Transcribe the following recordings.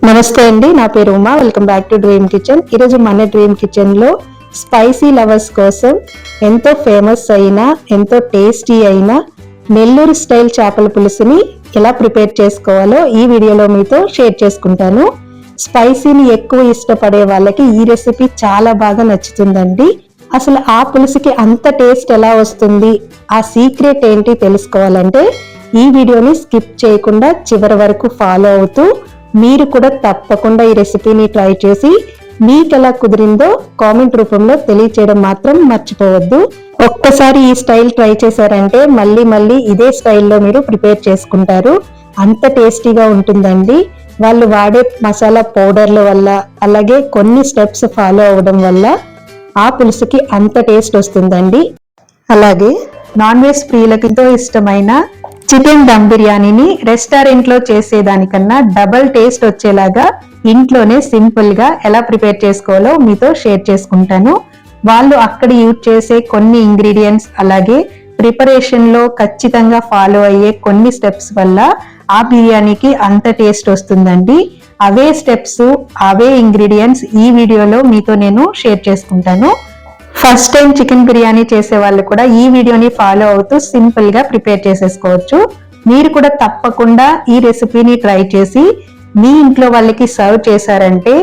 నమస్తే అండి, నా పేరు Uma. Welcome back to dream kitchen. ఈరోజు మన డ్రీమ్ కిచెన్ లో స్పైసీ లవర్స్ కోసం ఎంతో ఫేమస్ అయిన ఎంతో టేస్టీ అయిన నెల్లూరు స్టైల్ చేపల పులుసుని ఎలా ప్రిపేర్ చేసుకోవాలో ఈ వీడియోలో మీతో షేర్ చేసుకుంటాను. స్పైసీని ఎక్కువ ఇష్టపడే వాళ్ళకి ఈ రెసిపీ చాలా బాగా నచ్చుతుందండి. అసలు ఆ పులుసుకి అంత టేస్ట్ ఎలా వస్తుంది, ఆ సీక్రెట్ ఏంటి తెలుసుకోవాలంటే ఈ వీడియోని స్కిప్ చేయకుండా చివరి వరకు ఫాలో అవుతూ మీరు కూడా తప్పకుండా ఈ రెసిపీని ట్రై చేసి మీకు ఎలా కుదిరిందో కామెంట్ రూపంలో తెలియచేయడం మాత్రం మర్చిపోవద్దు. ఒక్కసారి ఈ స్టైల్ ట్రై చేశారంటే మళ్ళీ మళ్ళీ ఇదే స్టైల్లో మీరు ప్రిపేర్ చేసుకుంటారు. అంత టేస్టీగా ఉంటుందండి. వాళ్ళు వాడే మసాలా పౌడర్ల వల్ల, అలాగే కొన్ని స్టెప్స్ ఫాలో అవ్వడం వల్ల ఆ పులుసుకి అంత టేస్ట్ వస్తుందండి. అలాగే నాన్ వెజ్ ప్రియులకు ఎంతో ఇష్టమైన చికెన్ దమ్ బిర్యానీని రెస్టారెంట్ లో చేసేదానికన్నా డబల్ టేస్ట్ వచ్చేలాగా ఇంట్లోనే సింపుల్ గా ఎలా ప్రిపేర్ చేసుకోవాలో మీతో షేర్ చేసుకుంటాను. వాళ్ళు అక్కడ యూజ్ చేసే కొన్ని ఇంగ్రీడియంట్స్, అలాగే ప్రిపరేషన్ లో ఖచ్చితంగా ఫాలో అయ్యే కొన్ని స్టెప్స్ వల్ల ఆ బిర్యానీకి అంత టేస్ట్ వస్తుందండి. అవే స్టెప్స్, అవే ఇంగ్రీడియంట్స్ ఈ వీడియోలో మీతో నేను షేర్ చేసుకుంటాను. ఫస్ట్ టైం చికెన్ బిర్యానీ చేసే వాళ్ళు కూడా ఈ వీడియోని ఫాలో అవుతూ సింపుల్ గా ప్రిపేర్ చేసేసుకోవచ్చు. మీరు కూడా తప్పకుండా ఈ రెసిపీని ట్రై చేసి మీ ఇంట్లో వాళ్ళకి సర్వ్ చేశారంటే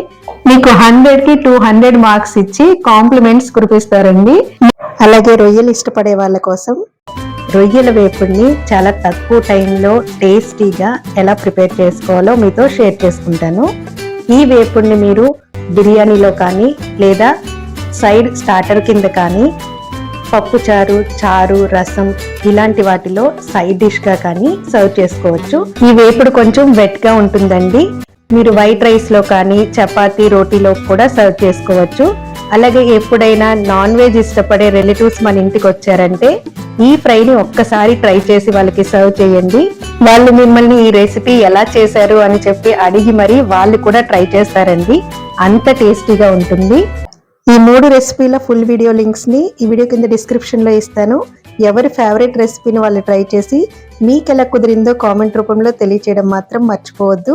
మీకు 100కి 200 మార్క్స్ ఇచ్చి కాంప్లిమెంట్స్ కురిపిస్తారండి. అలాగే రొయ్యలు ఇష్టపడే వాళ్ళ కోసం రొయ్యల వేపుడిని చాలా తక్కువ టైంలో టేస్టీగా ఎలా ప్రిపేర్ చేసుకోవాలో మీతో షేర్ చేసుకుంటాను. ఈ వేపుడిని మీరు బిర్యానీలో కానీ లేదా సైడ్ స్టార్టర్ కింద కానీ పప్పు చారు, చారు, రసం ఇలాంటి వాటిలో సైడ్ డిష్ గా కానీ సర్వ్ చేసుకోవచ్చు. ఈ వేపుడు కొంచెం వెట్ గా ఉంటుందండి. మీరు వైట్ రైస్ లో కానీ చపాతీ, రోటీలో కూడా సర్వ్ చేసుకోవచ్చు. అలాగే ఎప్పుడైనా నాన్ వెజ్ ఇష్టపడే రిలేటివ్స్ మన ఇంటికి వచ్చారంటే ఈ ఫ్రైని ఒక్కసారి ట్రై చేసి వాళ్ళకి సర్వ్ చేయండి. వాళ్ళు మిమ్మల్ని ఈ రెసిపీ ఎలా చేశారు అని చెప్పి అడిగి మరి వాళ్ళు కూడా ట్రై చేస్తారండి. అంత టేస్టీగా ఉంటుంది. ఈ 3 రెసిపీల ఫుల్ వీడియో లింక్స్ ని ఈ వీడియో కింద డిస్క్రిప్షన్ లో ఇస్తాను. ఎవరి ఫేవరెట్ రెసిపీని వాళ్ళు ట్రై చేసి మీకు ఎలా కుదిరిందో కామెంట్ రూపంలో తెలియచేయడం మాత్రం మర్చిపోవద్దు.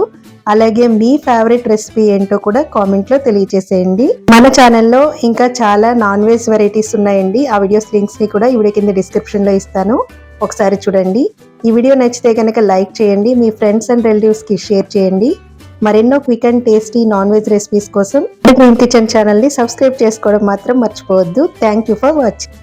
అలాగే మీ ఫేవరెట్ రెసిపీ ఏంటో కూడా కామెంట్ లో తెలియచేసేయండి. మన ఛానల్లో ఇంకా చాలా నాన్ వెజ్ వెరైటీస్ ఉన్నాయండి. ఆ వీడియోస్ లింక్స్ ని కూడా ఈ వీడియో కింద డిస్క్రిప్షన్ లో ఇస్తాను. ఒకసారి చూడండి. ఈ వీడియో నచ్చితే కనుక లైక్ చేయండి, మీ ఫ్రెండ్స్ అండ్ రిలేటివ్స్ కి షేర్ చేయండి. మరెన్నో quick and tasty non veg recipes కోసం డ్రీమ్ కిచెన్ ఛానల్ ని సబ్స్క్రైబ్ చేసుకోవడం మాత్రం మర్చిపోవద్దు. Thank you for watching.